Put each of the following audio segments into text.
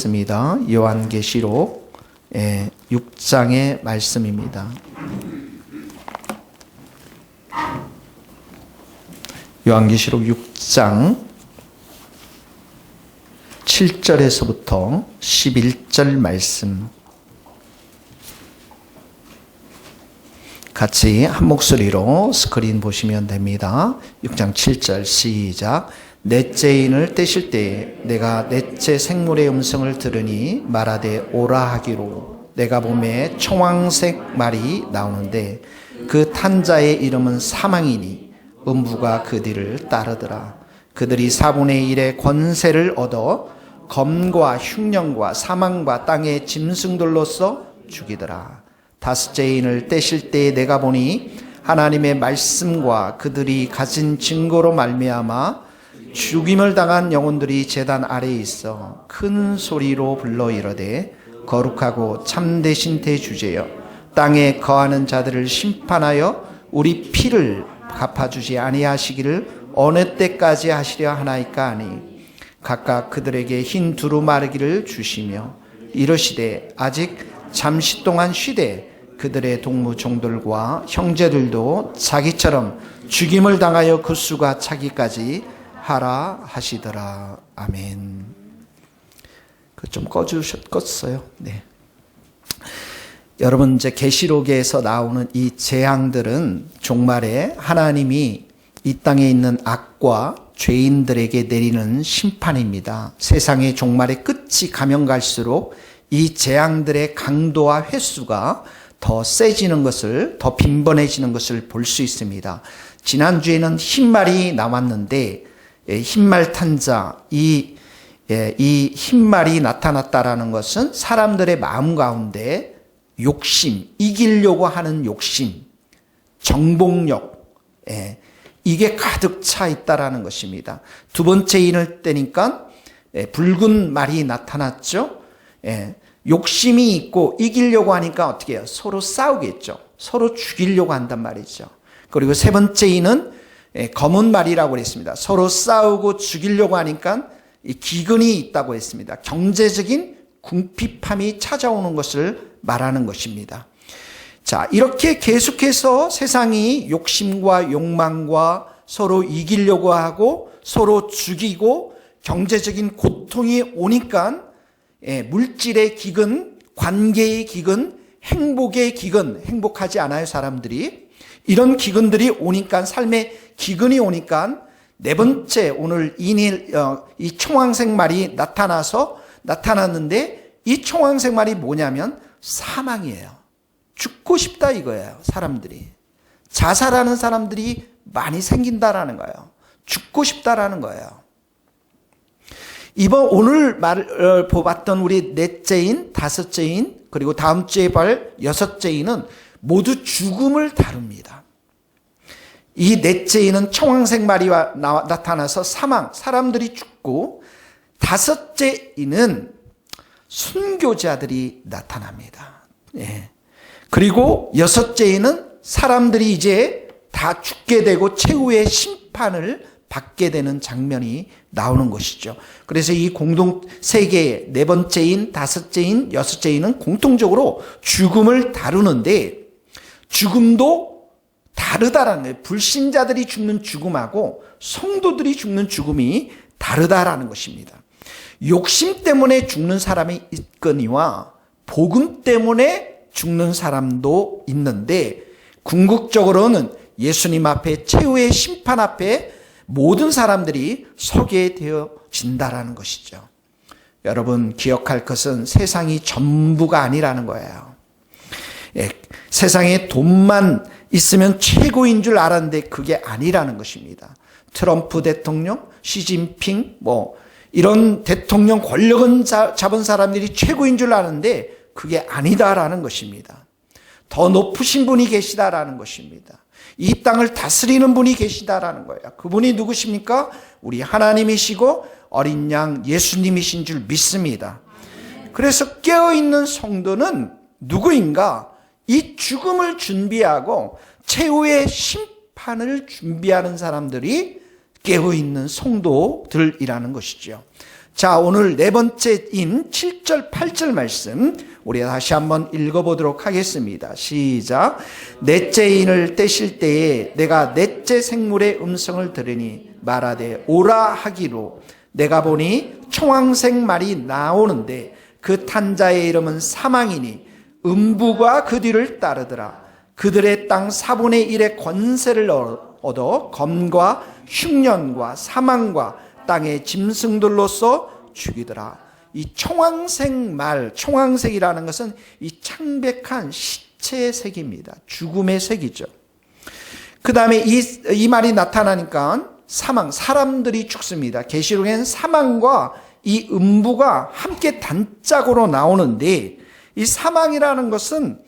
읽습니다. 요한계시록 6장의 말씀입니다. 요한계시록 6장 7절에서부터 11절 말씀 같이 한 목소리로 스크린 보시면 됩니다. 6장 7절 시작. 넷째 인을 떼실 때에 내가 넷째 생물의 음성을 들으니 말하되 오라 하기로 내가 보매 청황색 말이 나오는데 그 탄 자의 이름은 사망이니 음부가 그 뒤를 따르더라. 그들이 4분의 1의 권세를 얻어 검과 흉령과 사망과 땅의 짐승들로서 죽이더라. 다섯째 인을 떼실 때에 내가 보니 하나님의 말씀과 그들이 가진 증거로 말미암아 죽임을 당한 영혼들이 제단 아래에 있어 큰 소리로 불러 이르되 거룩하고 참되신 대주제여 땅에 거하는 자들을 심판하여 우리 피를 갚아주지 아니하시기를 어느 때까지 하시려 하나이까 하니 각각 그들에게 흰 두루마르기를 주시며 이르시되 아직 잠시 동안 쉬되 그들의 동무 종들과 형제들도 자기처럼 죽임을 당하여 그 수가 차기까지 하라 하시더라. 아멘. 좀 껐어요. 네. 여러분, 이제 계시록에서 나오는 이 재앙들은 종말에 하나님이 이 땅에 있는 악과 죄인들에게 내리는 심판입니다. 세상의 종말의 끝이 가면 갈수록 이 재앙들의 강도와 횟수가 더 세지는 것을, 더 빈번해지는 것을 볼 수 있습니다. 지난주에는 흰말이 나왔는데 흰말 탄 자, 이 흰말이 나타났다라는 것은 사람들의 마음 가운데 욕심, 이기려고 하는 욕심, 정복력, 이게 가득 차 있다라는 것입니다. 두 번째 인을 떼니까 붉은 말이 나타났죠. 욕심이 있고 이기려고 하니까 어떻게 해요? 서로 싸우겠죠. 서로 죽이려고 한단 말이죠. 그리고 세 번째 인은 검은 말이라고 했습니다. 서로 싸우고 죽이려고 하니까 기근이 있다고 했습니다. 경제적인 궁핍함이 찾아오는 것을 말하는 것입니다. 자, 이렇게 계속해서 세상이 욕심과 욕망과 서로 이기려고 하고 서로 죽이고 경제적인 고통이 오니까 물질의 기근, 관계의 기근, 행복의 기근, 행복하지 않아요, 사람들이. 이런 기근들이 오니까, 삶의 기근이 오니까 네 번째 오늘 이 청황색 말이 나타났는데 이 청황색 말이 뭐냐면 사망이에요. 죽고 싶다 이거예요, 사람들이. 자살하는 사람들이 많이 생긴다라는 거예요. 죽고 싶다라는 거예요. 오늘 보았던 우리 넷째인, 다섯째인, 그리고 다음 주에 볼 여섯째인은 모두 죽음을 다룹니다. 이 넷째인은 청황색 말이 나타나서 사망, 사람들이 죽고, 다섯째인은 순교자들이 나타납니다. 그리고 여섯째인은 사람들이 이제 다 죽게 되고 최후의 심판을 받게 되는 장면이 나오는 것이죠. 그래서 이 공동 세계의 네 번째인, 다섯째인, 여섯째인은 공통적으로 죽음을 다루는데 죽음도 다르다라는 거예요. 불신자들이 죽는 죽음하고 성도들이 죽는 죽음이 다르다라는 것입니다. 욕심 때문에 죽는 사람이 있거니와 복음 때문에 죽는 사람도 있는데 궁극적으로는 예수님 앞에 최후의 심판 앞에 모든 사람들이 서게 되어진다라는 것이죠. 여러분 기억할 것은 세상이 전부가 아니라는 거예요. 세상에 돈만 있으면 최고인 줄 알았는데 그게 아니라는 것입니다. 트럼프 대통령, 시진핑 이런 대통령 권력은 잡은 사람들이 최고인 줄 아는데 그게 아니다라는 것입니다. 더 높으신 분이 계시다라는 것입니다. 이 땅을 다스리는 분이 계시다라는 거예요. 그분이 누구십니까? 우리 하나님이시고 어린 양 예수님이신 줄 믿습니다. 그래서 깨어있는 성도는 누구인가? 이 죽음을 준비하고 최후의 심판을 준비하는 사람들이 깨어있는 성도들이라는 것이죠. 자, 오늘 네 번째인 7절, 8절 말씀 우리 다시 한번 읽어보도록 하겠습니다. 시작. 넷째 인을 떼실 때에 내가 넷째 생물의 음성을 들으니 말하되 오라 하기로 내가 보니 청황색 말이 나오는데 그 탄 자의 이름은 사망이니 음부가 그 뒤를 따르더라. 그들의 땅 4분의 1의 권세를 얻어 검과 흉년과 사망과 땅의 짐승들로서 죽이더라. 이 청황색 말, 청황색이라는 것은 이 창백한 시체의 색입니다. 죽음의 색이죠. 그 다음에 이 말이 나타나니까 사망, 사람들이 죽습니다. 계시록엔 사망과 이 음부가 함께 단짝으로 나오는데 이 사망이라는 것은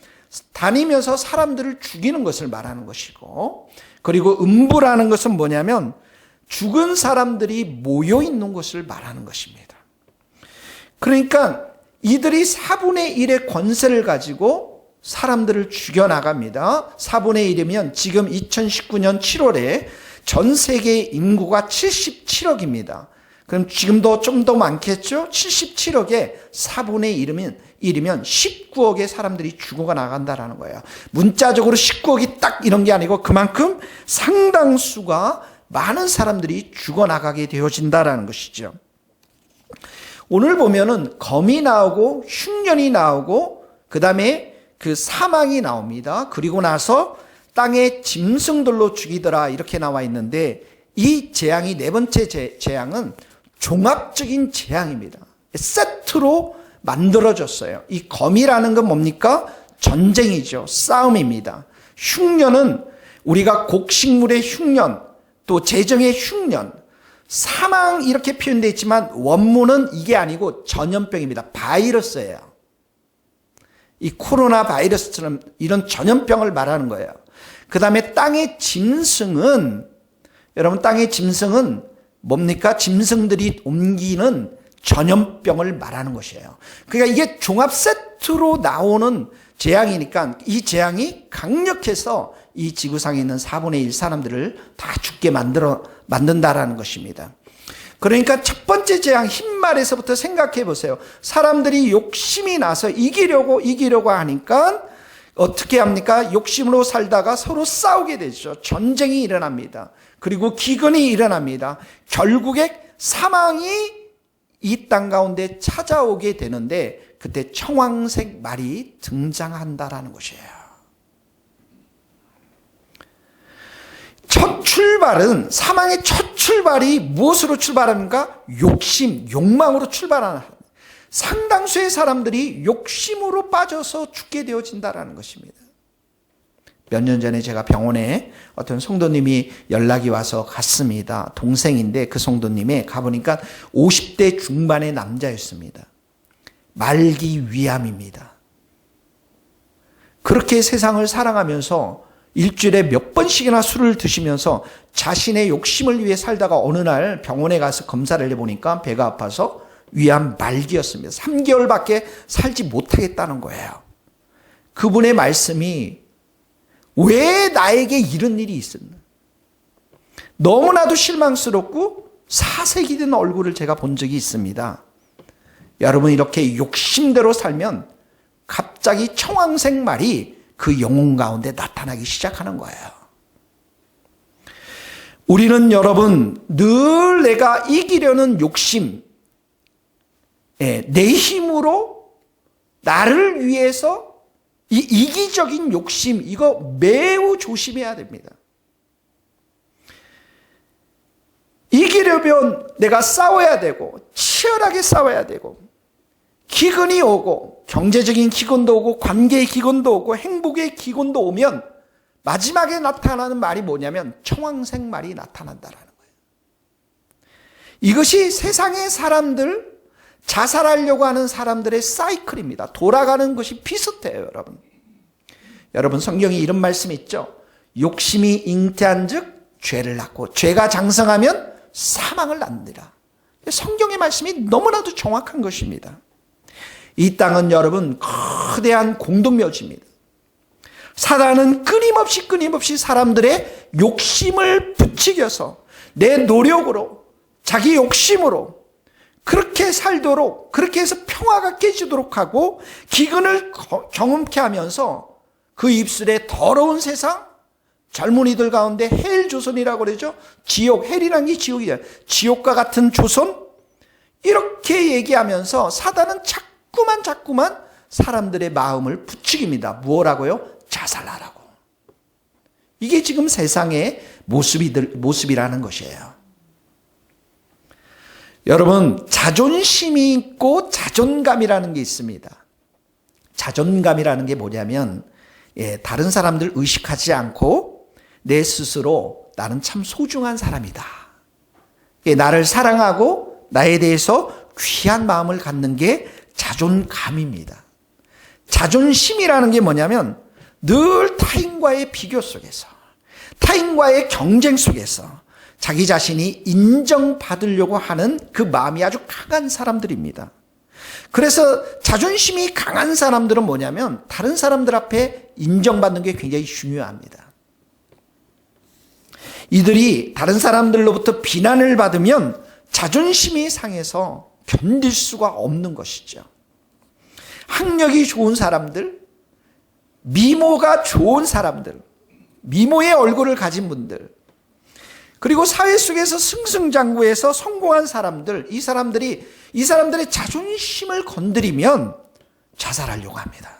다니면서 사람들을 죽이는 것을 말하는 것이고, 그리고 음부라는 것은 뭐냐면 죽은 사람들이 모여 있는 것을 말하는 것입니다. 그러니까 이들이 4분의 1의 권세를 가지고 사람들을 죽여나갑니다. 4분의 1이면 지금 2019년 7월에 전 세계 인구가 77억입니다. 그럼 지금도 좀 더 많겠죠? 77억에 4분의 1이면 19억의 사람들이 죽어가 나간다라는 거예요. 문자적으로 19억이 딱 이런 게 아니고 그만큼 상당수가 많은 사람들이 죽어나가게 되어진다라는 것이죠. 오늘 보면은 검이 나오고 흉년이 나오고 그 다음에 그 사망이 나옵니다. 그리고 나서 땅의 짐승들로 죽이더라 이렇게 나와 있는데 이 재앙이 네 번째 재앙은 종합적인 재앙입니다. 세트로 만들어졌어요. 이 검이라는 건 뭡니까? 전쟁이죠. 싸움입니다. 흉년은 우리가 곡식물의 흉년, 또 재정의 흉년, 사망 이렇게 표현되어 있지만 원문은 이게 아니고 전염병입니다. 바이러스예요. 이 코로나 바이러스처럼 이런 전염병을 말하는 거예요. 그 다음에 땅의 짐승은, 여러분 땅의 짐승은 뭡니까? 짐승들이 옮기는 전염병을 말하는 것이에요. 그러니까 이게 종합 세트로 나오는 재앙이니까 이 재앙이 강력해서 이 지구상에 있는 4분의 1 사람들을 다 죽게 만든다라는 것입니다. 그러니까 첫 번째 재앙 흰말에서부터 생각해 보세요. 사람들이 욕심이 나서 이기려고 하니까 어떻게 합니까? 욕심으로 살다가 서로 싸우게 되죠. 전쟁이 일어납니다. 그리고 기근이 일어납니다. 결국에 사망이 이 땅 가운데 찾아오게 되는데 그때 청황색 말이 등장한다라는 것이에요. 첫 출발은, 사망의 첫 출발이 무엇으로 출발합니까? 욕심, 욕망으로 출발하는, 상당수의 사람들이 욕심으로 빠져서 죽게 되어진다라는 것입니다. 몇 년 전에 제가 병원에 어떤 성도님이 연락이 와서 갔습니다. 동생인데 그 성도님이 가보니까 50대 중반의 남자였습니다. 말기 위암입니다. 그렇게 세상을 사랑하면서 일주일에 몇 번씩이나 술을 드시면서 자신의 욕심을 위해 살다가 어느 날 병원에 가서 검사를 해보니까 배가 아파서 위암 말기였습니다. 3개월밖에 살지 못하겠다는 거예요. 그분의 말씀이 왜 나에게 이런 일이 있었나? 너무나도 실망스럽고 사색이 된 얼굴을 제가 본 적이 있습니다. 여러분 이렇게 욕심대로 살면 갑자기 청황색 말이 그 영혼 가운데 나타나기 시작하는 거예요. 우리는 여러분 늘 내가 이기려는 욕심, 내 힘으로 나를 위해서 이 이기적인 욕심, 이거 매우 조심해야 됩니다. 이기려면 내가 싸워야 되고 치열하게 싸워야 되고 기근이 오고 경제적인 기근도 오고 관계의 기근도 오고 행복의 기근도 오면 마지막에 나타나는 말이 뭐냐면 청황색 말이 나타난다라는 거예요. 이것이 세상의 사람들, 자살하려고 하는 사람들의 사이클입니다. 돌아가는 것이 비슷해요, 여러분. 여러분 성경에 이런 말씀이 있죠. 욕심이 잉태한 즉 죄를 낳고 죄가 장성하면 사망을 낳느니라. 성경의 말씀이 너무나도 정확한 것입니다. 이 땅은 여러분 거대한 공동묘지입니다. 사단은 끊임없이 사람들의 욕심을 부추겨서 내 노력으로, 자기 욕심으로, 그렇게 살도록, 그렇게 해서 평화가 깨지도록 하고 기근을 경험케 하면서 그 입술에 더러운 세상, 젊은이들 가운데 헬 조선이라고 그러죠. 지옥, 헬이란 게 지옥이야. 지옥과 같은 조선, 이렇게 얘기하면서 사단은 자꾸만 사람들의 마음을 부추깁니다. 뭐라고요? 자살하라고. 이게 지금 세상의 모습이라는 것이에요. 여러분, 자존심이 있고 자존감이라는 게 있습니다. 자존감이라는 게 뭐냐면, 다른 사람들 의식하지 않고 내 스스로 나는 참 소중한 사람이다. 나를 사랑하고 나에 대해서 귀한 마음을 갖는 게 자존감입니다. 자존심이라는 게 뭐냐면 늘 타인과의 비교 속에서, 타인과의 경쟁 속에서 자기 자신이 인정받으려고 하는 그 마음이 아주 강한 사람들입니다. 그래서 자존심이 강한 사람들은 뭐냐면 다른 사람들 앞에 인정받는 게 굉장히 중요합니다. 이들이 다른 사람들로부터 비난을 받으면 자존심이 상해서 견딜 수가 없는 것이죠. 학력이 좋은 사람들, 미모가 좋은 사람들, 미모의 얼굴을 가진 분들, 그리고 사회 속에서 승승장구해서 성공한 사람들, 이 사람들의 자존심을 건드리면 자살하려고 합니다.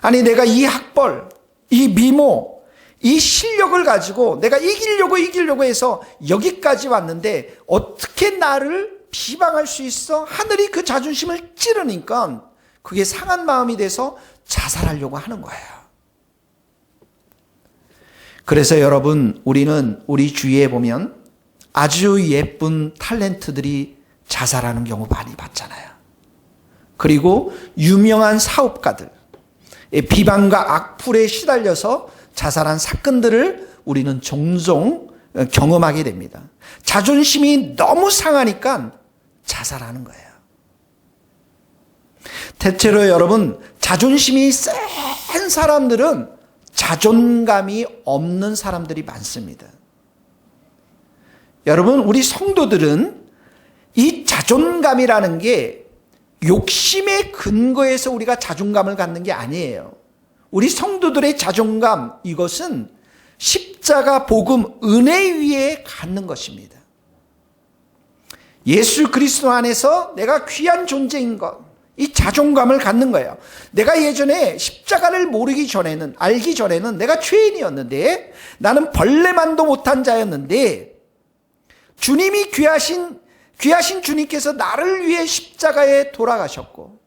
아니, 내가 이 학벌, 이 미모, 이 실력을 가지고 내가 이기려고 해서 여기까지 왔는데 어떻게 나를 비방할 수 있어? 하늘이 그 자존심을 찌르니까 그게 상한 마음이 돼서 자살하려고 하는 거예요. 그래서 여러분, 우리는 우리 주위에 보면 아주 예쁜 탤런트들이 자살하는 경우 많이 봤잖아요. 그리고 유명한 사업가들, 비방과 악플에 시달려서 자살한 사건들을 우리는 종종 경험하게 됩니다. 자존심이 너무 상하니까 자살하는 거예요. 대체로 여러분, 자존심이 센 사람들은 자존감이 없는 사람들이 많습니다. 여러분, 우리 성도들은 이 자존감이라는 게 욕심의 근거에서 우리가 자존감을 갖는 게 아니에요. 우리 성도들의 자존감, 이것은 십자가 복음 은혜 위에 갖는 것입니다. 예수 그리스도 안에서 내가 귀한 존재인 것, 이 자존감을 갖는 거예요. 내가 예전에 십자가를 알기 전에는 내가 죄인이었는데, 나는 벌레만도 못한 자였는데, 주님이 귀하신 주님께서 나를 위해 십자가에 돌아가셨고,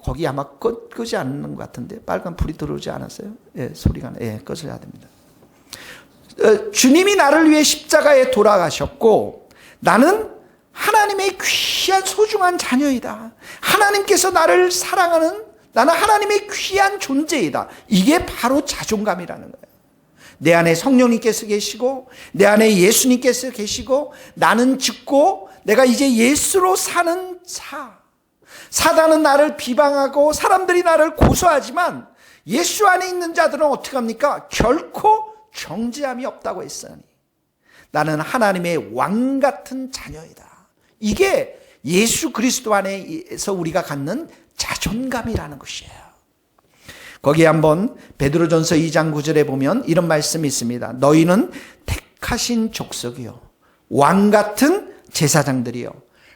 거기 아마 끄지 않는 것 같은데, 빨간 불이 들어오지 않았어요? 소리가, 꺼져야 됩니다. 주님이 나를 위해 십자가에 돌아가셨고, 나는 하나님의 귀한 소중한 자녀이다. 하나님께서 나를 사랑하는, 나는 하나님의 귀한 존재이다. 이게 바로 자존감이라는 거예요. 내 안에 성령님께서 계시고, 내 안에 예수님께서 계시고, 나는 죽고 내가 이제 예수로 사는 자. 사단은 나를 비방하고 사람들이 나를 고소하지만 예수 안에 있는 자들은 어떻게 합니까? 결코 정죄함이 없다고 했으니 나는 하나님의 왕 같은 자녀이다. 이게 예수 그리스도 안에서 우리가 갖는 자존감이라는 것이에요. 거기에 한번 베드로전서 2장 9절에 보면 이런 말씀이 있습니다. 너희는 택하신 족속이요, 왕 같은 제사장들이요,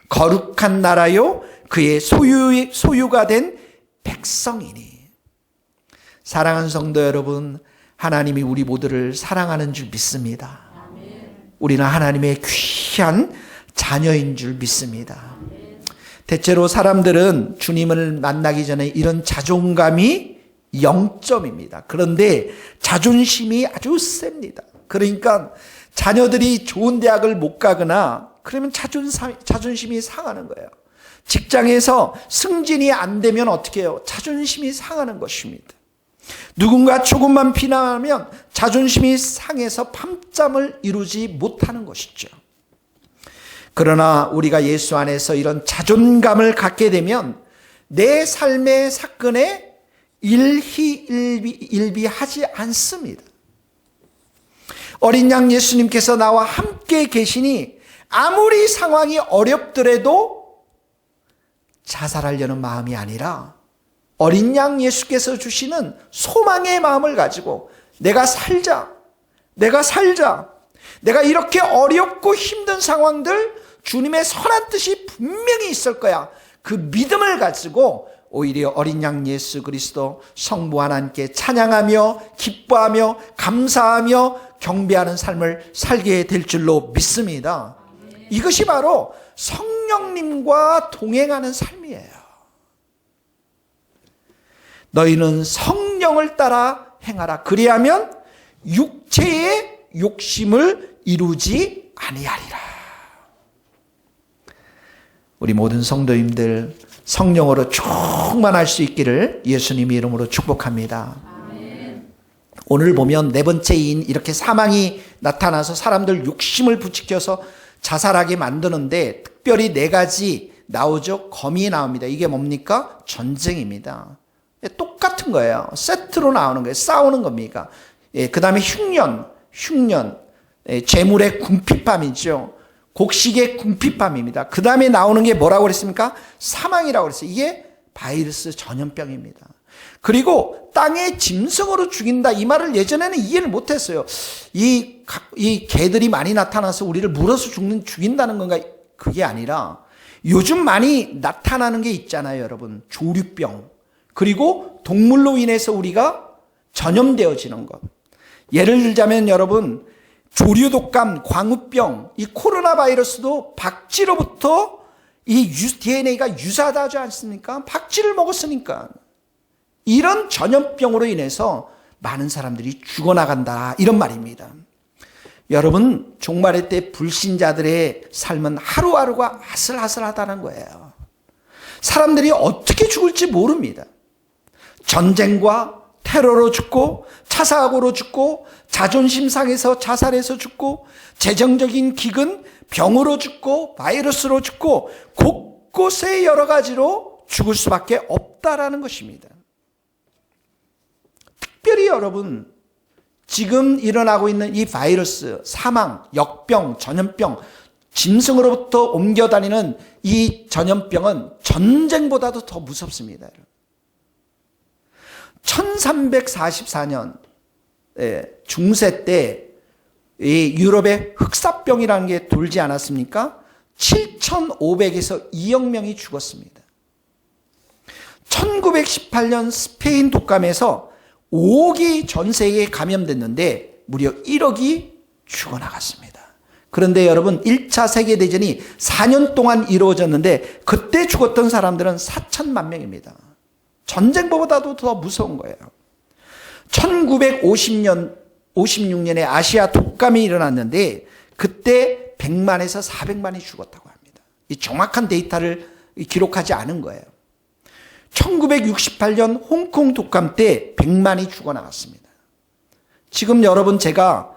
거룩한 나라요, 그의 소유가 된 백성이니. 사랑하는 성도 여러분, 하나님이 우리 모두를 사랑하는 줄 믿습니다. 우리는 하나님의 귀한 자녀인 줄 믿습니다. 대체로 사람들은 주님을 만나기 전에 이런 자존감이 0점입니다. 그런데 자존심이 아주 셉니다. 그러니까 자녀들이 좋은 대학을 못 가거나 그러면 자존심이 상하는 거예요. 직장에서 승진이 안 되면 어떻게 해요? 자존심이 상하는 것입니다. 누군가 조금만 비난하면 자존심이 상해서 밤잠을 이루지 못하는 것이죠. 그러나 우리가 예수 안에서 이런 자존감을 갖게 되면 내 삶의 사건에 일희일비하지 않습니다. 어린 양 예수님께서 나와 함께 계시니 아무리 상황이 어렵더라도 자살하려는 마음이 아니라 어린 양 예수께서 주시는 소망의 마음을 가지고 내가 살자. 내가 이렇게 어렵고 힘든 상황들 주님의 선한 뜻이 분명히 있을 거야. 그 믿음을 가지고 오히려 어린 양 예수 그리스도 성부 하나님께 찬양하며 기뻐하며 감사하며 경배하는 삶을 살게 될 줄로 믿습니다. 이것이 바로 성령님과 동행하는 삶이에요. 너희는 성령을 따라 행하라. 그리하면 육체의 욕심을 이루지 아니하리라. 우리 모든 성도님들 성령으로 충만할 수 있기를 예수님의 이름으로 축복합니다. 아멘. 오늘 보면 네 번째인 이렇게 사망이 나타나서 사람들 욕심을 부추겨서 자살하게 만드는데 특별히 네 가지 나오죠. 검이 나옵니다. 이게 뭡니까? 전쟁입니다. 똑같은 거예요. 세트로 나오는 거예요. 싸우는 겁니까? 그 다음에 흉년, 재물의 궁핍함이죠. 곡식의 궁핍함입니다. 그 다음에 나오는 게 뭐라고 그랬습니까? 사망이라고 그랬어요. 이게 바이러스 전염병입니다. 그리고 땅의 짐승으로 죽인다. 이 말을 예전에는 이해를 못했어요. 이 개들이 많이 나타나서 우리를 물어서 죽인다는 건가? 그게 아니라 요즘 많이 나타나는 게 있잖아요, 여러분. 조류병. 그리고 동물로 인해서 우리가 전염되어지는 것. 예를 들자면 여러분, 조류독감, 광우병, 이 코로나 바이러스도 박쥐로부터 이 DNA가 유사하지 않습니까? 박쥐를 먹었으니까. 이런 전염병으로 인해서 많은 사람들이 죽어나간다. 이런 말입니다. 여러분, 종말의 때 불신자들의 삶은 하루하루가 아슬아슬하다는 거예요. 사람들이 어떻게 죽을지 모릅니다. 전쟁과 테러로 죽고 차사고로 죽고 자존심 상해서 자살해서 죽고 재정적인 기근, 병으로 죽고 바이러스로 죽고 곳곳에 여러 가지로 죽을 수밖에 없다라는 것입니다. 특별히 여러분, 지금 일어나고 있는 이 바이러스, 사망, 역병, 전염병, 짐승으로부터 옮겨다니는 이 전염병은 전쟁보다도 더 무섭습니다. 1344년 중세 때 이 유럽에 흑사병이라는 게 돌지 않았습니까? 7,500에서 2억 명이 죽었습니다. 1918년 스페인 독감에서 5억이 전 세계에 감염됐는데 무려 1억이 죽어나갔습니다. 그런데 여러분, 1차 세계대전이 4년 동안 이루어졌는데 그때 죽었던 사람들은 4천만 명입니다. 전쟁보다도 더 무서운 거예요. 1956년에 아시아 독감이 일어났는데 그때 100만에서 400만이 죽었다고 합니다. 이 정확한 데이터를 기록하지 않은 거예요. 1968년 홍콩 독감 때 100만이 죽어나갔습니다. 지금 여러분, 제가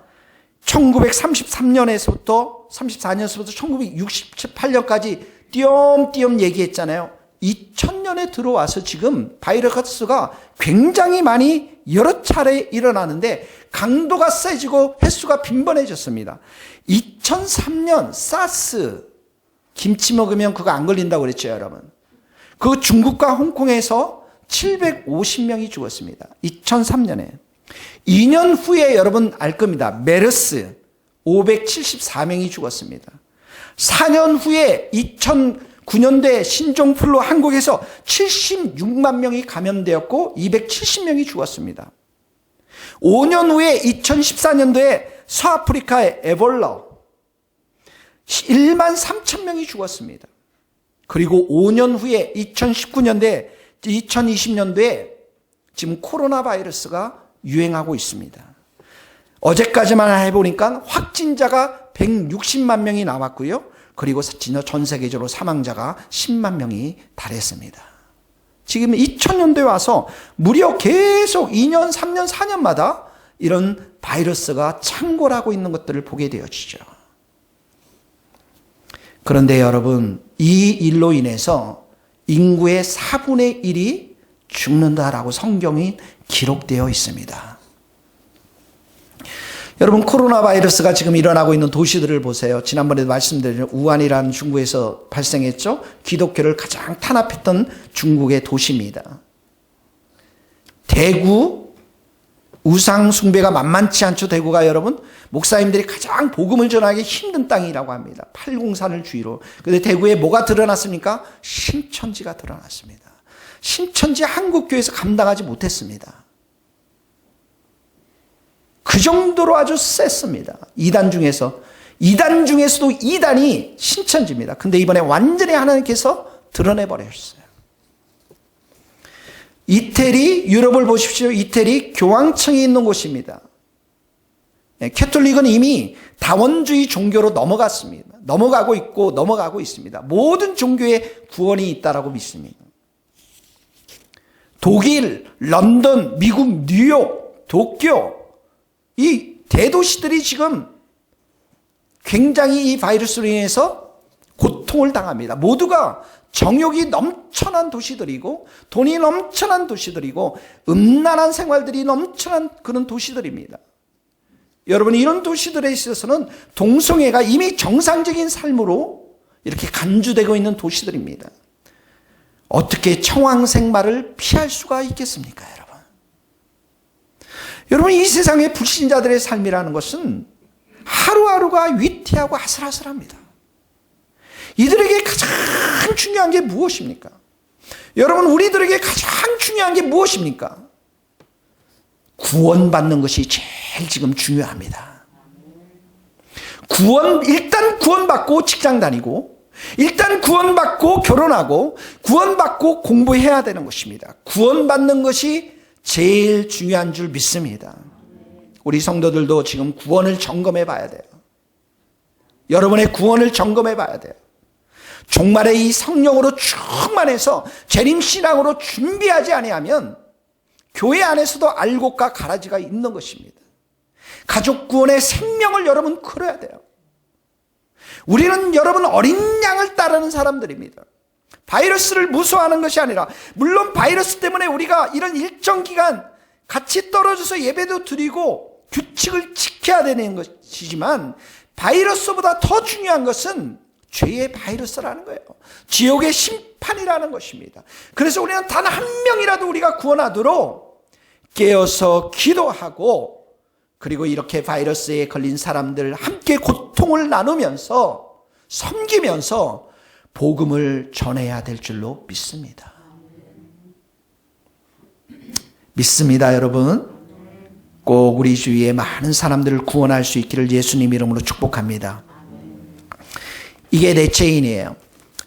1933년에서부터 34년서부터 1968년까지 띄엄띄엄 얘기했잖아요. 2000년에 들어와서 지금 바이러스가 굉장히 많이 여러 차례 일어나는데 강도가 세지고 횟수가 빈번해졌습니다. 2003년 사스, 김치 먹으면 그거 안 걸린다고 그랬죠, 여러분. 그 중국과 홍콩에서 750명이 죽었습니다. 2003년에. 2년 후에 여러분 알 겁니다. 메르스 574명이 죽었습니다. 4년 후에 2009년도에 신종플루 한국에서 76만 명이 감염되었고 270명이 죽었습니다. 5년 후에 2014년도에 서아프리카의 에볼라 1만 3천 명이 죽었습니다. 그리고 5년 후에 2019년도에 2020년도에 지금 코로나 바이러스가 유행하고 있습니다. 어제까지만 해보니까 확진자가 160만 명이 나왔고요. 그리고 전 세계적으로 사망자가 10만 명이 달했습니다. 지금 2000년도에 와서 무려 계속 2년, 3년, 4년마다 이런 바이러스가 창궐하고 있는 것들을 보게 되어지죠. 그런데 여러분, 이 일로 인해서 인구의 4분의 1이 죽는다라고 성경이 기록되어 있습니다. 여러분, 코로나 바이러스가 지금 일어나고 있는 도시들을 보세요. 지난번에도 말씀드린 우한이라는 중국에서 발생했죠. 기독교를 가장 탄압했던 중국의 도시입니다. 대구, 우상 숭배가 만만치 않죠. 대구가 여러분, 목사님들이 가장 복음을 전하기 힘든 땅이라고 합니다. 팔공산을 주위로. 그런데 대구에 뭐가 드러났습니까? 신천지가 드러났습니다. 신천지 한국교회에서 감당하지 못했습니다. 그 정도로 아주 셌습니다. 이단 중에서도 이단이 신천지입니다. 근데 이번에 완전히 하나님께서 드러내버렸어요. 이태리, 유럽을 보십시오. 이태리 교황청이 있는 곳입니다. 캐톨릭은 이미 다원주의 종교로 넘어갔습니다. 넘어가고 있습니다. 모든 종교에 구원이 있다라고 믿습니다. 독일, 런던, 미국, 뉴욕, 도쿄, 이 대도시들이 지금 굉장히 이 바이러스로 인해서 고통을 당합니다. 모두가 정욕이 넘쳐난 도시들이고 돈이 넘쳐난 도시들이고 음란한 생활들이 넘쳐난 그런 도시들입니다. 여러분, 이런 도시들에 있어서는 동성애가 이미 정상적인 삶으로 이렇게 간주되고 있는 도시들입니다. 어떻게 청황생말을 피할 수가 있겠습니까, 여러분? 여러분, 이 세상의 불신자들의 삶이라는 것은 하루하루가 위태하고 아슬아슬합니다. 이들에게 가장 중요한 게 무엇입니까? 여러분, 우리들에게 가장 중요한 게 무엇입니까? 구원받는 것이 제일 지금 중요합니다. 일단 구원받고 직장 다니고, 일단 구원받고 결혼하고, 구원받고 공부해야 되는 것입니다. 구원받는 것이 제일 중요한 줄 믿습니다. 우리 성도들도 지금 구원을 점검해 봐야 돼요. 여러분의 구원을 점검해 봐야 돼요. 종말에 이 성령으로 충만해서 재림신앙으로 준비하지 아니하면 교회 안에서도 알곡과 가라지가 있는 것입니다. 가족 구원의 생명을 여러분 걸어야 돼요. 우리는 여러분 어린 양을 따르는 사람들입니다. 바이러스를 무서워하는 것이 아니라, 물론 바이러스 때문에 우리가 이런 일정 기간 같이 떨어져서 예배도 드리고 규칙을 지켜야 되는 것이지만, 바이러스보다 더 중요한 것은 죄의 바이러스라는 거예요. 지옥의 심판이라는 것입니다. 그래서 우리는 단 한 명이라도 우리가 구원하도록 깨어서 기도하고, 그리고 이렇게 바이러스에 걸린 사람들 함께 고통을 나누면서 섬기면서 복음을 전해야 될 줄로 믿습니다. 믿습니다, 여러분. 꼭 우리 주위에 많은 사람들을 구원할 수 있기를 예수님 이름으로 축복합니다. 이게 네 체인이에요.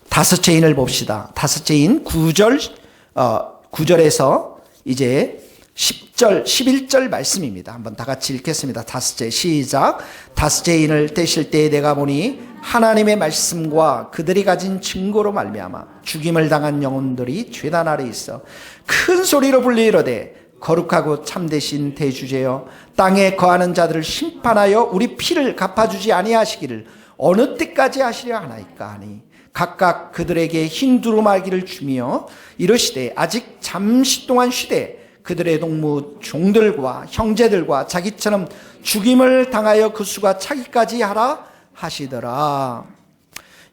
다섯 체인을 봅시다. 다섯 체인 9절에서 이제 10절, 11절 말씀입니다. 한번 다 같이 읽겠습니다. 다섯 체, 시작. 다섯 체인을 떼실 때에 내가 보니 하나님의 말씀과 그들이 가진 증거로 말미암아 죽임을 당한 영혼들이 죄단 아래 있어 큰 소리로 불리이르되 거룩하고 참되신 대주제여, 땅에 거하는 자들을 심판하여 우리 피를 갚아주지 아니하시기를 어느 때까지 하시려 하나이까 하니, 각각 그들에게 흰 두루마기를 주며 이르시되 아직 잠시 동안 쉬되 그들의 동무 종들과 형제들과 자기처럼 죽임을 당하여 그 수가 차기까지 하라 하시더라.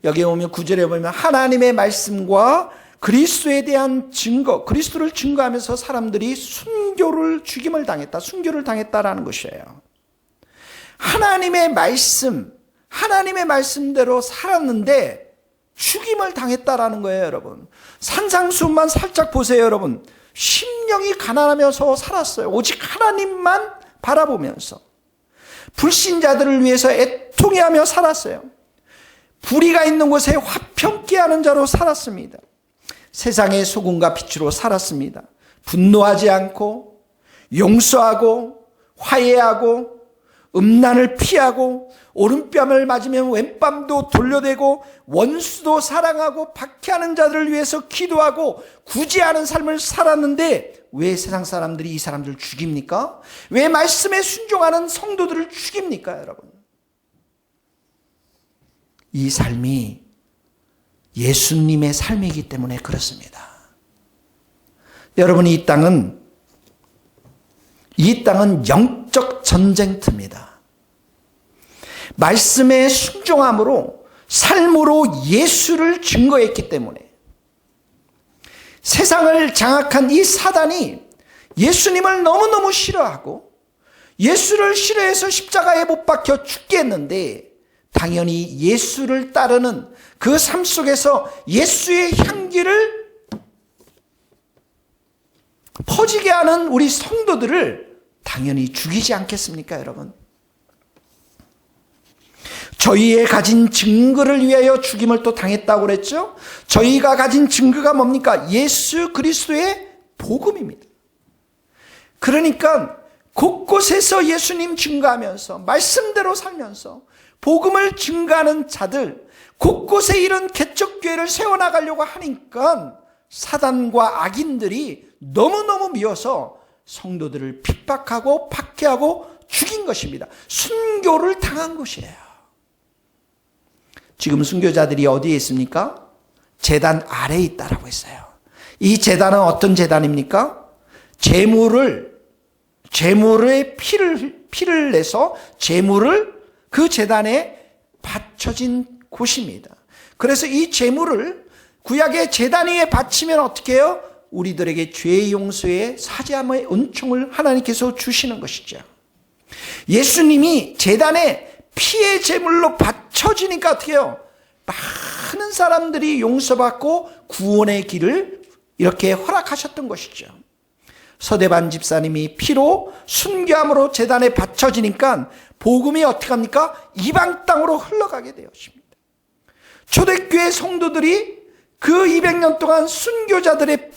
여기 오면 9절에 보면 하나님의 말씀과 그리스도에 대한 증거, 그리스도를 증거하면서 사람들이 죽임을 당했다, 순교를 당했다라는 것이에요. 하나님의 말씀대로 살았는데 죽임을 당했다라는 거예요, 여러분. 산상수훈만 살짝 보세요, 여러분. 심령이 가난하면서 살았어요. 오직 하나님만 바라보면서 불신자들을 위해서 애통해하며 살았어요. 불의가 있는 곳에 화평케 하는 자로 살았습니다. 세상의 소금과 빛으로 살았습니다. 분노하지 않고 용서하고 화해하고 음란을 피하고 오른뺨을 맞으면 왼뺨도 돌려대고 원수도 사랑하고 박해하는 자들을 위해서 기도하고 구제하는 삶을 살았는데, 왜 세상 사람들이 이 사람들을 죽입니까? 왜 말씀에 순종하는 성도들을 죽입니까, 여러분? 이 삶이 예수님의 삶이기 때문에 그렇습니다. 여러분, 이 땅은 영적 전쟁터입니다. 말씀에 순종함으로 삶으로 예수를 증거했기 때문에 세상을 장악한 이 사단이 예수님을 너무너무 싫어하고 예수를 싫어해서 십자가에 못 박혀 죽게 했는데, 당연히 예수를 따르는 그 삶 속에서 예수의 향기를 퍼지게 하는 우리 성도들을 당연히 죽이지 않겠습니까, 여러분? 저희의 가진 증거를 위하여 죽임을 또 당했다고 그랬죠? 저희가 가진 증거가 뭡니까? 예수 그리스도의 복음입니다. 그러니까 곳곳에서 예수님 증거하면서 말씀대로 살면서 복음을 증거하는 자들, 곳곳에 이런 개척교회를 세워나가려고 하니까 사단과 악인들이 너무너무 미워서 성도들을 핍박하고 박해하고 죽인 것입니다. 순교를 당한 것이에요. 지금 순교자들이 어디에 있습니까? 제단 아래에 있다라고 했어요. 이 제단은 어떤 제단입니까? 제물의 피를 내서 제물을 그 제단에 바쳐진 곳입니다. 그래서 이 제물을 구약의 제단 위에 바치면 어떻게 해요? 우리들에게 죄의 용서에 사죄함의 은총을 하나님께서 주시는 것이죠. 예수님이 제단에 피의 제물로 바쳐지니까 어떻게 해요? 많은 사람들이 용서받고 구원의 길을 이렇게 허락하셨던 것이죠. 서대반 집사님이 피로 순교함으로 제단에 바쳐지니까 복음이 어떻게 합니까? 이방 땅으로 흘러가게 되었습니다. 초대교회 성도들이 그 200년 동안 순교자들의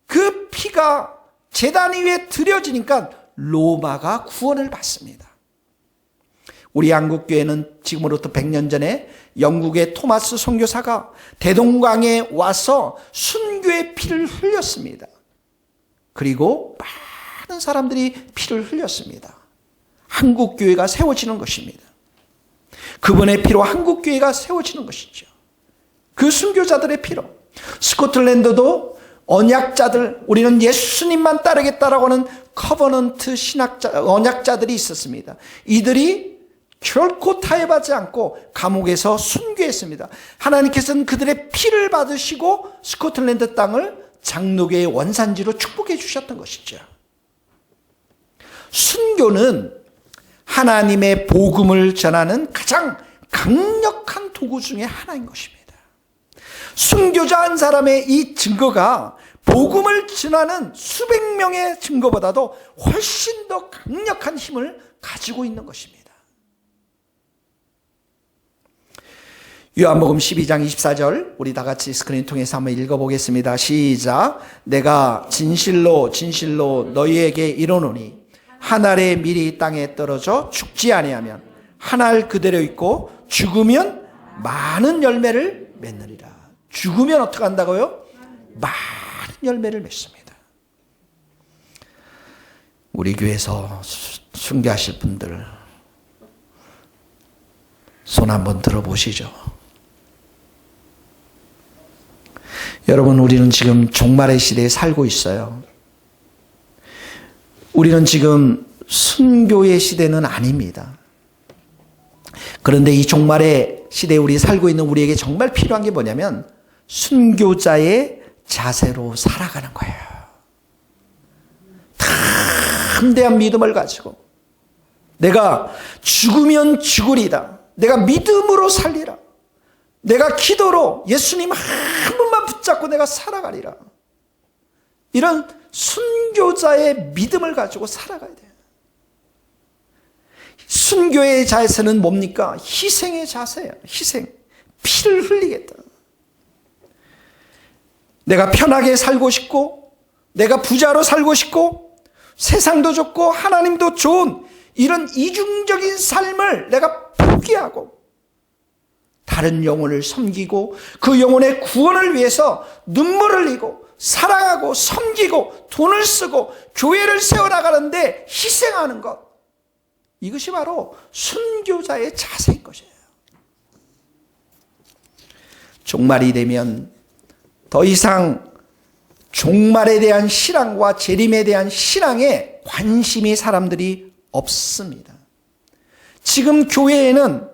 그 피가 제단 위에 드려지니까 로마가 구원을 받습니다. 우리 한국교회는 지금으로부터 100년 전에 영국의 토마스 선교사가 대동강에 와서 순교의 피를 흘렸습니다. 그리고 많은 사람들이 피를 흘렸습니다. 한국교회가 세워지는 것입니다. 그분의 피로 한국교회가 세워지는 것이죠. 그 순교자들의 피로. 스코틀랜드도 언약자들, 우리는 예수님만 따르겠다라고 하는 커버넌트 언약자들이 있었습니다. 이들이 결코 타협하지 않고 감옥에서 순교했습니다. 하나님께서는 그들의 피를 받으시고 스코틀랜드 땅을 장로교의 원산지로 축복해 주셨던 것이죠. 순교는 하나님의 복음을 전하는 가장 강력한 도구 중에 하나인 것입니다. 순교자 한 사람의 이 증거가 복음을 전하는 수백 명의 증거보다도 훨씬 더 강력한 힘을 가지고 있는 것입니다. 요한복음 12장 24절 우리 다 같이 스크린 통해서 한번 읽어보겠습니다. 시작. 내가 진실로 진실로 너희에게 이르노니 한 알의 밀이 땅에 떨어져 죽지 아니하면 한 알 그대로 있고 죽으면 많은 열매를 맺느니라. 죽으면 어떻게 한다고요? 많은 열매를 맺습니다. 우리 교회에서 순교하실 분들 손 한번 들어보시죠. 여러분, 우리는 지금 종말의 시대에 살고 있어요. 우리는 지금 순교의 시대는 아닙니다. 그런데 이 종말의 시대에 우리 살고 있는 우리에게 정말 필요한 게 뭐냐면 순교자의 자세로 살아가는 거예요. 담대한 믿음을 가지고 내가 죽으면 죽으리다. 내가 믿음으로 살리라. 내가 기도로 예수님 한 분만 붙잡고 내가 살아가리라. 이런 순교자의 믿음을 가지고 살아가야 돼요. 순교의 자세는 뭡니까? 희생의 자세예요. 희생. 피를 흘리겠다. 내가 편하게 살고 싶고 내가 부자로 살고 싶고 세상도 좋고 하나님도 좋은 이런 이중적인 삶을 내가 포기하고 다른 영혼을 섬기고 그 영혼의 구원을 위해서 눈물을 흘리고 사랑하고 섬기고 돈을 쓰고 교회를 세워나가는데 희생하는 것, 이것이 바로 순교자의 자세인 것이에요. 종말이 되면 더 이상 종말에 대한 신앙과 재림에 대한 신앙에 관심이 사람들이 없습니다. 지금 교회에는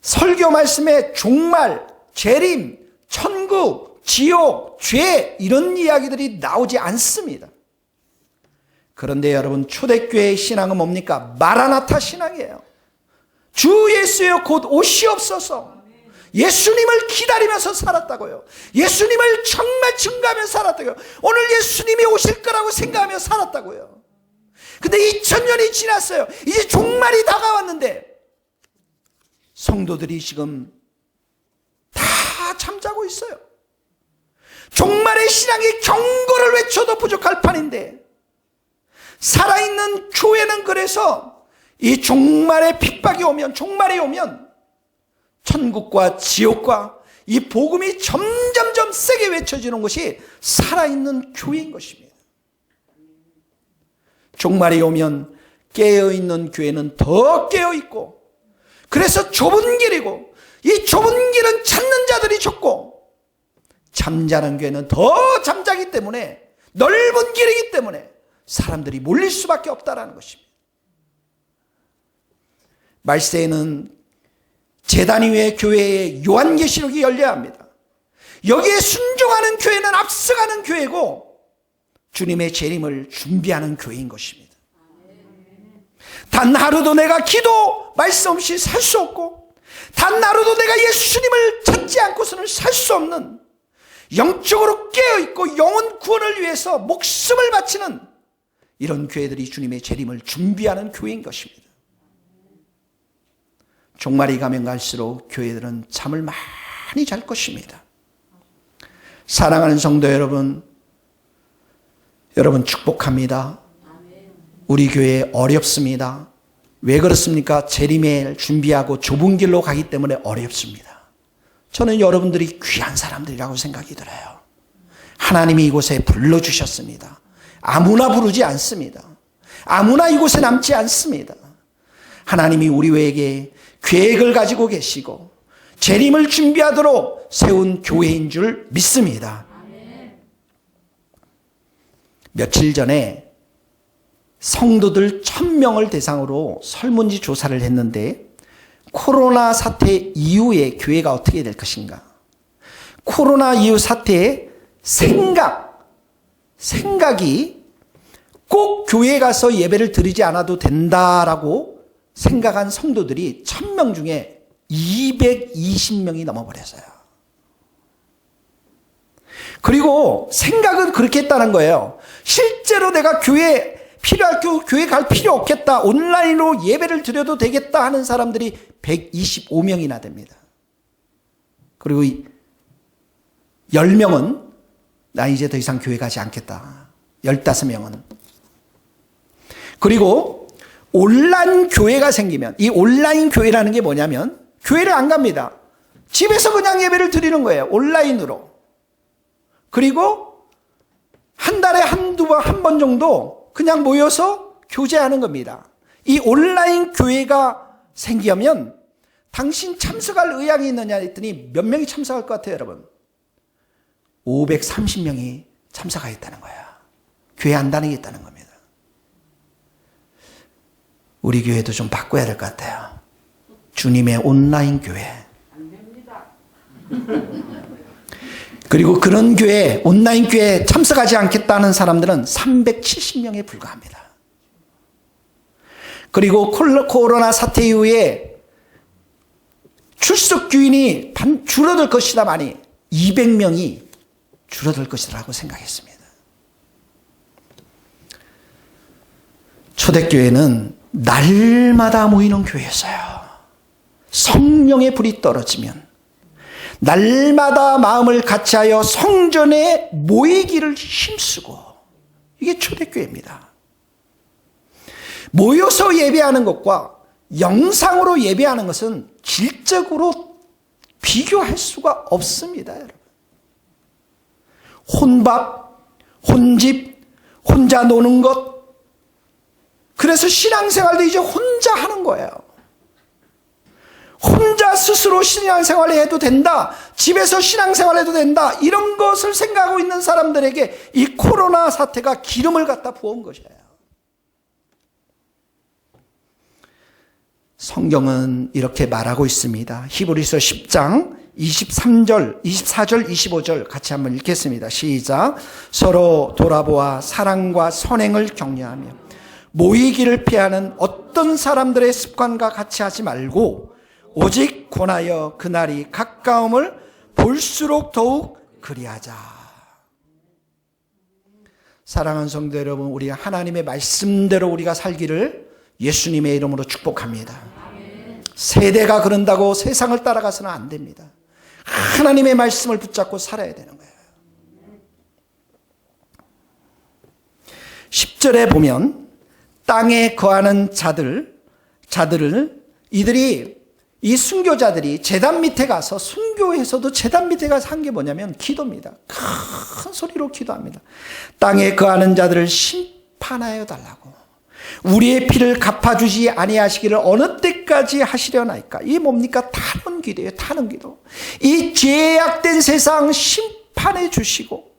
설교 말씀에 종말, 재림, 천국, 지옥, 죄 이런 이야기들이 나오지 않습니다. 그런데 여러분, 초대교회의 신앙은 뭡니까? 마라나타 신앙이에요. 주 예수여 곧 오시옵소서. 예수님을 기다리면서 살았다고요. 예수님을 정말 증거하며 살았다고요. 오늘 예수님이 오실 거라고 생각하며 살았다고요. 근데 2000년이 지났어요. 이제 종말이 다가왔는데 성도들이 지금 다 잠자고 있어요. 종말의 신앙이 경고를 외쳐도 부족할 판인데, 살아있는 교회는 그래서 이 종말의 핍박이 오면, 종말이 오면 천국과 지옥과 이 복음이 점점점 세게 외쳐지는 것이 살아있는 교회인 것입니다. 종말이 오면 깨어있는 교회는 더 깨어있고, 그래서 좁은 길이고, 이 좁은 길은 찾는 자들이 적고, 잠자는 교회는 더 잠자기 때문에, 넓은 길이기 때문에 사람들이 몰릴 수밖에 없다는 것입니다. 말세에는 제단 위에 교회에 요한계시록이 열려야 합니다. 여기에 순종하는 교회는 앞서가는 교회고 주님의 재림을 준비하는 교회인 것입니다. 단 하루도 내가 기도 말씀 없이 살 수 없고, 단 하루도 내가 예수님을 찾지 않고서는 살 수 없는, 영적으로 깨어있고 영혼 구원을 위해서 목숨을 바치는 이런 교회들이 주님의 재림을 준비하는 교회인 것입니다. 종말이 가면 갈수록 교회들은 잠을 많이 잘 것입니다. 사랑하는 성도 여러분, 여러분 축복합니다. 우리 교회 어렵습니다. 왜 그렇습니까? 재림을 준비하고 좁은 길로 가기 때문에 어렵습니다. 저는 여러분들이 귀한 사람들이라고 생각이 들어요. 하나님이 이곳에 불러주셨습니다. 아무나 부르지 않습니다. 아무나 이곳에 남지 않습니다. 하나님이 우리에게 계획을 가지고 계시고 재림을 준비하도록 세운 교회인 줄 믿습니다. 며칠 전에 성도들 1000명을 대상으로 설문지 조사를 했는데, 코로나 사태 이후에 교회가 어떻게 될 것인가, 코로나 이후 사태의 생각이 꼭 교회에 가서 예배를 드리지 않아도 된다라고 생각한 성도들이 1000명 중에 220명이 넘어버렸어요. 그리고 생각은 그렇게 했다는 거예요. 실제로 내가 교회 갈 필요 없겠다, 온라인으로 예배를 드려도 되겠다 하는 사람들이 125명이나 됩니다. 그리고 10명은 나 이제 더 이상 교회 가지 않겠다. 15명은. 그리고 온라인 교회가 생기면, 이 온라인 교회라는 게 뭐냐면 교회를 안 갑니다. 집에서 그냥 예배를 드리는 거예요. 온라인으로. 그리고 한 달에 한 번 정도 그냥 모여서 교제하는 겁니다. 이 온라인 교회가 생기면 당신 참석할 의향이 있느냐 했더니 몇 명이 참석할 것 같아요, 여러분? 530명이 참석하겠다는 거야. 교회 안 다니겠다는 겁니다. 우리 교회도 좀 바꿔야 될 것 같아요. 주님의 온라인 교회. 안 됩니다. 그리고 그런 교회, 온라인 교회에 참석하지 않겠다는 사람들은 370명에 불과합니다. 그리고 코로나 사태 이후에 출석 규인이 줄어들 것이다 많이 200명이 줄어들 것이라고 생각했습니다. 초대교회는 날마다 모이는 교회였어요. 성령의 불이 떨어지면 날마다 마음을 같이하여 성전에 모이기를 힘쓰고, 이게 초대교회입니다. 모여서 예배하는 것과 영상으로 예배하는 것은 질적으로 비교할 수가 없습니다, 여러분. 혼밥, 혼집, 혼자 노는 것. 그래서 신앙생활도 이제 혼자 하는 거예요. 혼자 스스로 신앙생활을 해도 된다, 집에서 신앙생활을 해도 된다, 이런 것을 생각하고 있는 사람들에게 이 코로나 사태가 기름을 갖다 부은 것이에요. 성경은 이렇게 말하고 있습니다. 히브리서 10장 23절, 24절, 25절 같이 한번 읽겠습니다. 시작. 서로 돌아보아 사랑과 선행을 격려하며 모이기를 피하는 어떤 사람들의 습관과 같이 하지 말고 오직 권하여 그날이 가까움을 볼수록 더욱 그리하자. 사랑하는 성도 여러분, 우리 하나님의 말씀대로 우리가 살기를 예수님의 이름으로 축복합니다. 세대가 그런다고 세상을 따라가서는 안 됩니다. 하나님의 말씀을 붙잡고 살아야 되는 거예요. 10절에 보면 땅에 거하는 자들을 이들이 이 순교자들이 제단 밑에 가서 순교에서도 제단 밑에 가서 한 게 뭐냐면 기도입니다. 큰 소리로 기도합니다. 땅에 거하는 자들을 심판하여 달라고. 우리의 피를 갚아주지 아니하시기를 어느 때까지 하시려나이까. 이게 뭡니까? 타는 기도예요. 타는 기도. 이 죄악된 세상 심판해 주시고,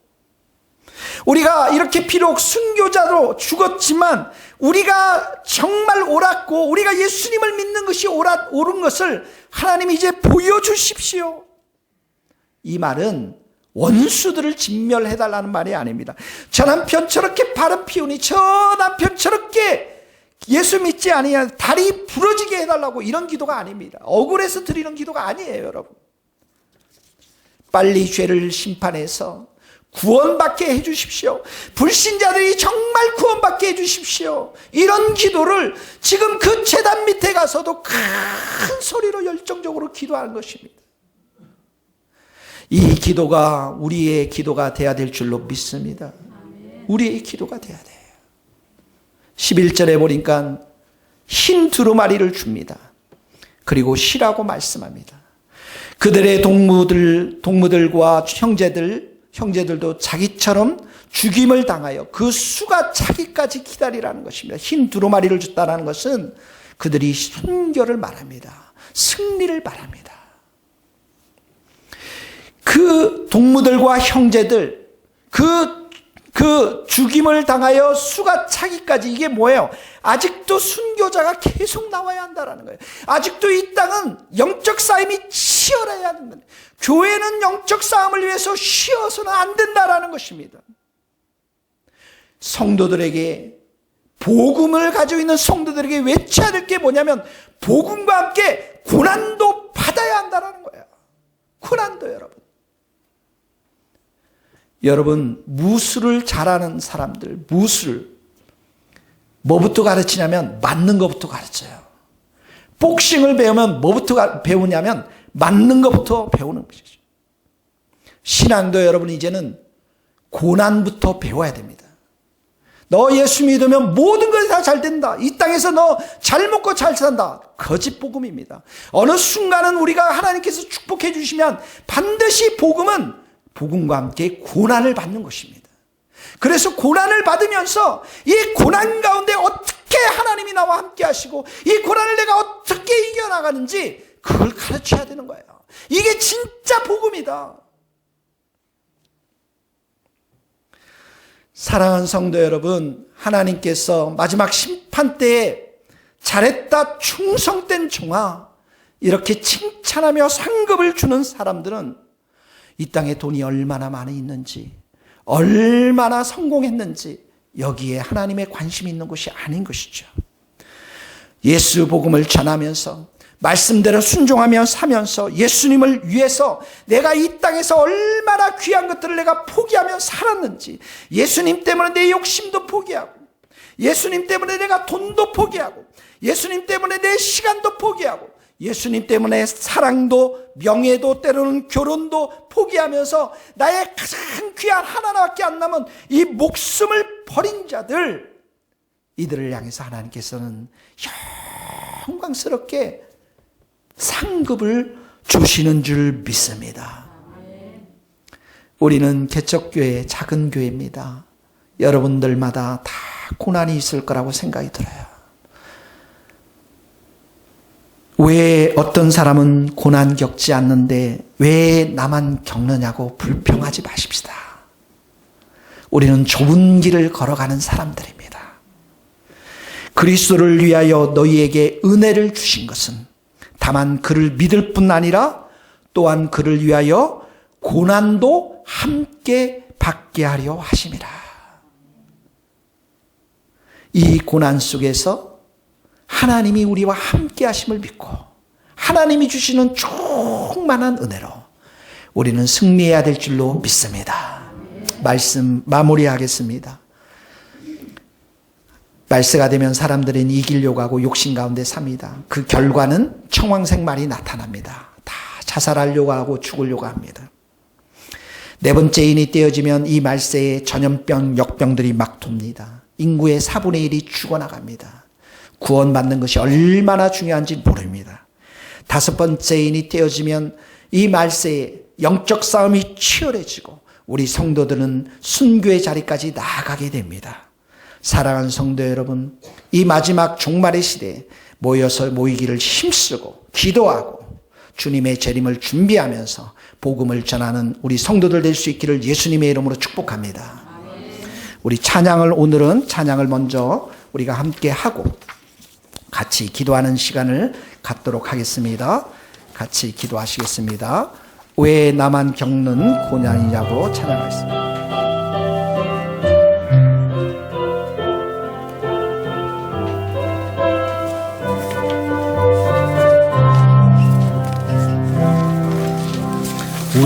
우리가 이렇게 비록 순교자로 죽었지만 우리가 정말 옳았고 우리가 예수님을 믿는 것이 옳은 것을 하나님이 이제 보여주십시오. 이 말은 원수들을 진멸해달라는 말이 아닙니다. 저 남편 저렇게 바람 피우니 저 남편 저렇게 예수 믿지 아니하니 다리 부러지게 해달라고, 이런 기도가 아닙니다. 억울해서 드리는 기도가 아니에요, 여러분. 빨리 죄를 심판해서 구원받게 해주십시오. 불신자들이 정말 구원받게 해주십시오. 이런 기도를 지금 그 제단 밑에 가서도 큰 소리로 열정적으로 기도하는 것입니다. 이 기도가 우리의 기도가 돼야 될 줄로 믿습니다. 우리의 기도가 돼야 돼요. 11절에 보니까 흰 두루마리를 줍니다. 그리고 쉬라고 말씀합니다. 그들의 동무들과 형제들도 자기처럼 죽임을 당하여 그 수가 차기까지 기다리라는 것입니다. 흰 두루마리를 줬다는 것은 그들이 순교를 말합니다. 승리를 말합니다. 그 동무들과 형제들, 그 죽임을 당하여 수가 차기까지, 이게 뭐예요? 아직도 순교자가 계속 나와야 한다는 거예요. 아직도 이 땅은 영적 싸움이 치열해야 하는 거예요. 교회는 영적 싸움을 위해서 쉬어서는 안 된다라는 것입니다. 성도들에게, 복음을 가지고 있는 성도들에게 외쳐야 될 게 뭐냐면 복음과 함께 고난도 받아야 한다는 거예요. 고난도. 여러분, 무술을 잘하는 사람들, 무술 뭐부터 가르치냐면 맞는 것부터 가르쳐요. 복싱을 배우면 뭐부터 배우냐면 맞는 것부터 배우는 것이죠. 신앙도 여러분 이제는 고난부터 배워야 됩니다. 너 예수 믿으면 모든 것이 다 잘 된다. 이 땅에서 너 잘 먹고 잘 산다. 거짓 복음입니다. 어느 순간은 우리가 하나님께서 축복해 주시면 반드시 복음과 함께 고난을 받는 것입니다. 그래서 고난을 받으면서 이 고난 가운데 어떻게 하나님이 나와 함께 하시고 이 고난을 내가 어떻게 이겨나가는지 그걸 가르쳐야 되는 거예요. 이게 진짜 복음이다. 사랑하는 성도 여러분, 하나님께서 마지막 심판 때에 잘했다 충성된 종아 이렇게 칭찬하며 상급을 주는 사람들은 이 땅에 돈이 얼마나 많이 있는지, 얼마나 성공했는지 여기에 하나님의 관심이 있는 것이 아닌 것이죠. 예수 복음을 전하면서 말씀대로 순종하며 사면서 예수님을 위해서 내가 이 땅에서 얼마나 귀한 것들을 내가 포기하며 살았는지, 예수님 때문에 내 욕심도 포기하고, 예수님 때문에 내가 돈도 포기하고, 예수님 때문에 내 시간도 포기하고, 예수님 때문에 사랑도 명예도 때로는 결혼도 포기하면서 나의 가장 귀한 하나밖에 안 남은 이 목숨을 버린 자들, 이들을 향해서 하나님께서는 영광스럽게 상급을 주시는 줄 믿습니다. 우리는 개척교회, 작은 교회입니다. 여러분들마다 다 고난이 있을 거라고 생각이 들어요. 왜 어떤 사람은 고난 겪지 않는데 왜 나만 겪느냐고 불평하지 마십시다. 우리는 좁은 길을 걸어가는 사람들입니다. 그리스도를 위하여 너희에게 은혜를 주신 것은 다만 그를 믿을 뿐 아니라 또한 그를 위하여 고난도 함께 받게 하려 하심이라. 이 고난 속에서 하나님이 우리와 함께 하심을 믿고 하나님이 주시는 충만한 은혜로 우리는 승리해야 될 줄로 믿습니다. 말씀 마무리하겠습니다. 말세가 되면 사람들은 이기려고 하고 욕심 가운데 삽니다. 그 결과는 청황색말이 나타납니다. 다 자살하려고 하고 죽으려고 합니다. 네 번째 인이 떼어지면 이 말세에 전염병, 역병들이 막 돕니다. 인구의 4분의 1이 죽어나갑니다. 구원받는 것이 얼마나 중요한지 모릅니다. 다섯 번째 인이 떼어지면 이 말세에 영적 싸움이 치열해지고 우리 성도들은 순교의 자리까지 나아가게 됩니다. 사랑하는 성도 여러분, 이 마지막 종말의 시대에 모이기를 힘쓰고 기도하고 주님의 재림을 준비하면서 복음을 전하는 우리 성도들 될 수 있기를 예수님의 이름으로 축복합니다. 우리 오늘은 찬양을 먼저 우리가 함께 하고 같이 기도하는 시간을 갖도록 하겠습니다. 같이 기도하시겠습니다. 왜 나만 겪는 고난이냐고 찬양하겠습니다.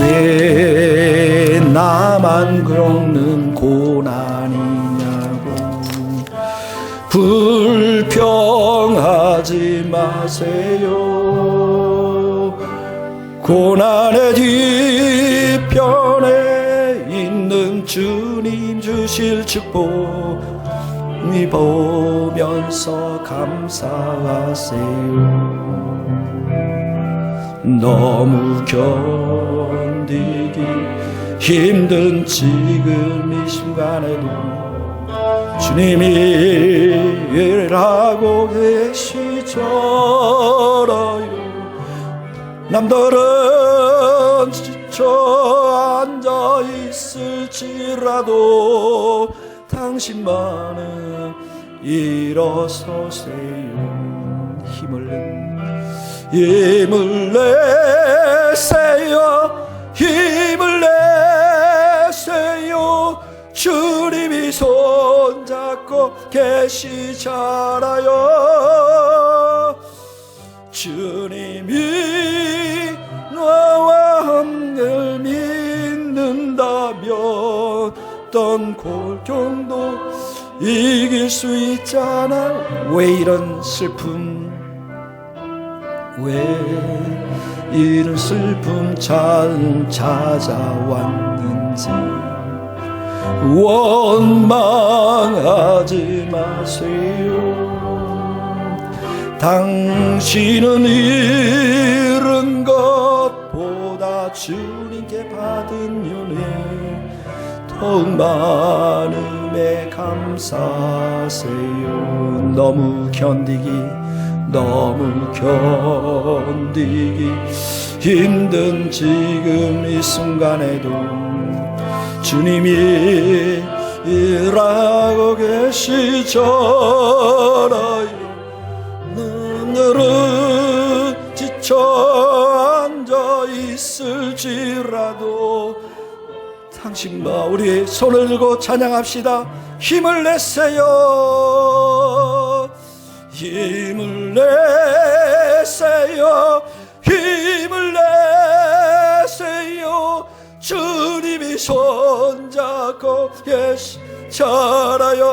왜 나만 겪는 고난이냐고 불평하지 마세요. 고난의 뒤편에 있는 주님 주실 축복 보면서 감사하세요. 너무 견디기 힘든 지금 이 순간에도 주님이 일하고 계시잖아요. 남들은 지쳐 앉아 있을지라도 당신만은 일어서세요. 힘을 내세요. 주님이 손잡고 계시잖아요. 주님이 나와 함께 믿는다면 어떤 골경도 이길 수 있잖아. 왜 이런 슬픔 찾아왔는지 원망하지 마세요. 당신은 잃은 것보다 주님께 받은 은혜 더욱 많음에 감사하세요. 너무 견디기 힘든 지금 이 순간에도 주님이 일하고 계시잖아요. 오늘은 지쳐 앉아 있을지라도 당신과 우리 손을 들고 찬양합시다. 힘을 내세요. 주님이 손잡고 계시잖아요.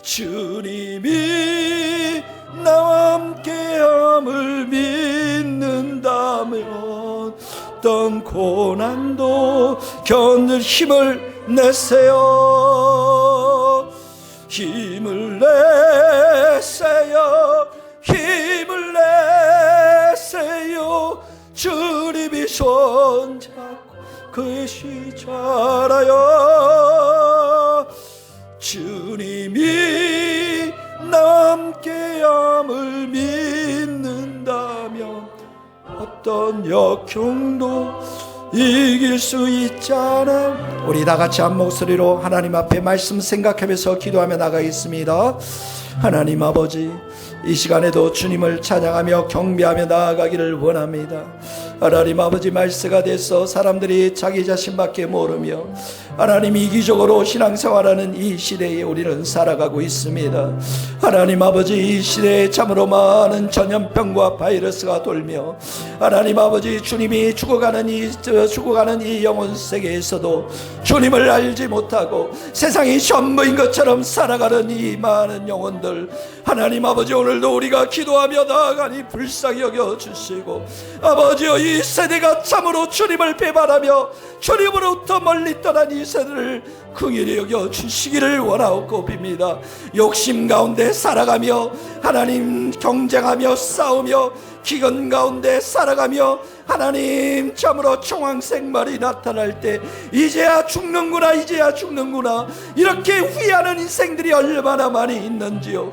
주님이 나와 함께함을 믿는다면 어떤 고난도 견딜 힘을 내세요. 힘을 내세요. 주님이 손잡고 계시잖아요. 주님이 나와 함께함을 믿는다면 어떤 역경도 이길 수 있잖아. 우리 다 같이 한 목소리로 하나님 앞에 말씀 생각하면서 기도하며 나가겠습니다. 하나님 아버지, 이 시간에도 주님을 찬양하며 경배하며 나아가기를 원합니다. 하나님 아버지, 말세가 돼서 사람들이 자기 자신밖에 모르며 하나님 이기적으로 신앙생활하는 이 시대에 우리는 살아가고 있습니다. 하나님 아버지, 이 시대에 참으로 많은 전염병과 바이러스가 돌며 하나님 아버지, 주님이 죽어가는 이 영혼 세계에서도 주님을 알지 못하고 세상이 전부인 것처럼 살아가는 이 많은 영혼들, 하나님 아버지, 오늘도 우리가 기도하며 나아가니 불쌍히 여겨주시고, 아버지여, 이 세대가 참으로 주님을 배반하며 주님으로부터 멀리 떠난 이 세대를 긍휼히 여겨주시기를 원하옵고 빕니다. 욕심 가운데 살아가며 하나님 경쟁하며 싸우며 기근 가운데 살아가며 하나님 참으로 총황생말이 나타날 때 이제야 죽는구나, 이제야 죽는구나, 이렇게 후회하는 인생들이 얼마나 많이 있는지요.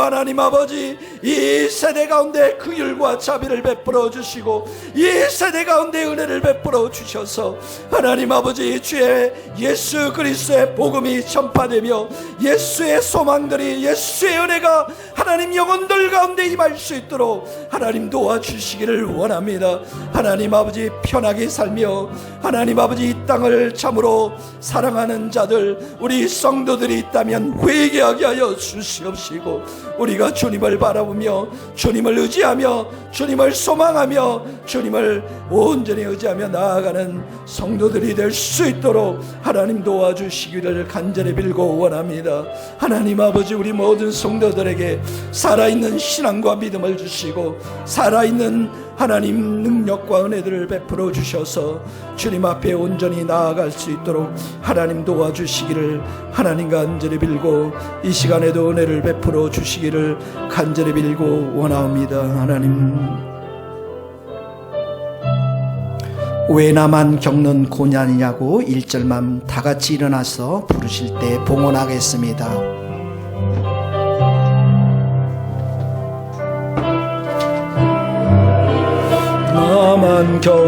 하나님 아버지, 이 세대 가운데 긍휼과 자비를 베풀어 주시고 이 세대 가운데 은혜를 베풀어 주셔서 하나님 아버지, 주의 예수 그리스도의 복음이 전파되며 예수의 소망들이, 예수의 은혜가 하나님 영혼들 가운데 임할 수 있도록 하나님 도와주시기를 원합니다. 하나님 아버지, 편하게 살며 하나님 아버지, 이 땅을 참으로 사랑하는 자들, 우리 성도들이 있다면 회개하게 하여 주시옵시고, 우리가 주님을 바라보며 주님을 의지하며 주님을 소망하며 주님을 온전히 의지하며 나아가는 성도들이 될 수 있도록 하나님 도와주시기를 간절히 빌고 원합니다. 하나님 아버지, 우리 모든 성도들에게 살아있는 신앙과 믿음을 주시고 살아있는 하나님 능력과 은혜들을 베풀어 주셔서 주님 앞에 온전히 나아갈 수 있도록 하나님 도와주시기를 하나님 간절히 빌고, 이 시간에도 은혜를 베풀어 주시기를 간절히 빌고 원하옵니다. 하나님, 왜 나만 겪는 고난이냐고 1절만 다 같이 일어나서 부르실 때 봉헌하겠습니다. 나만 겪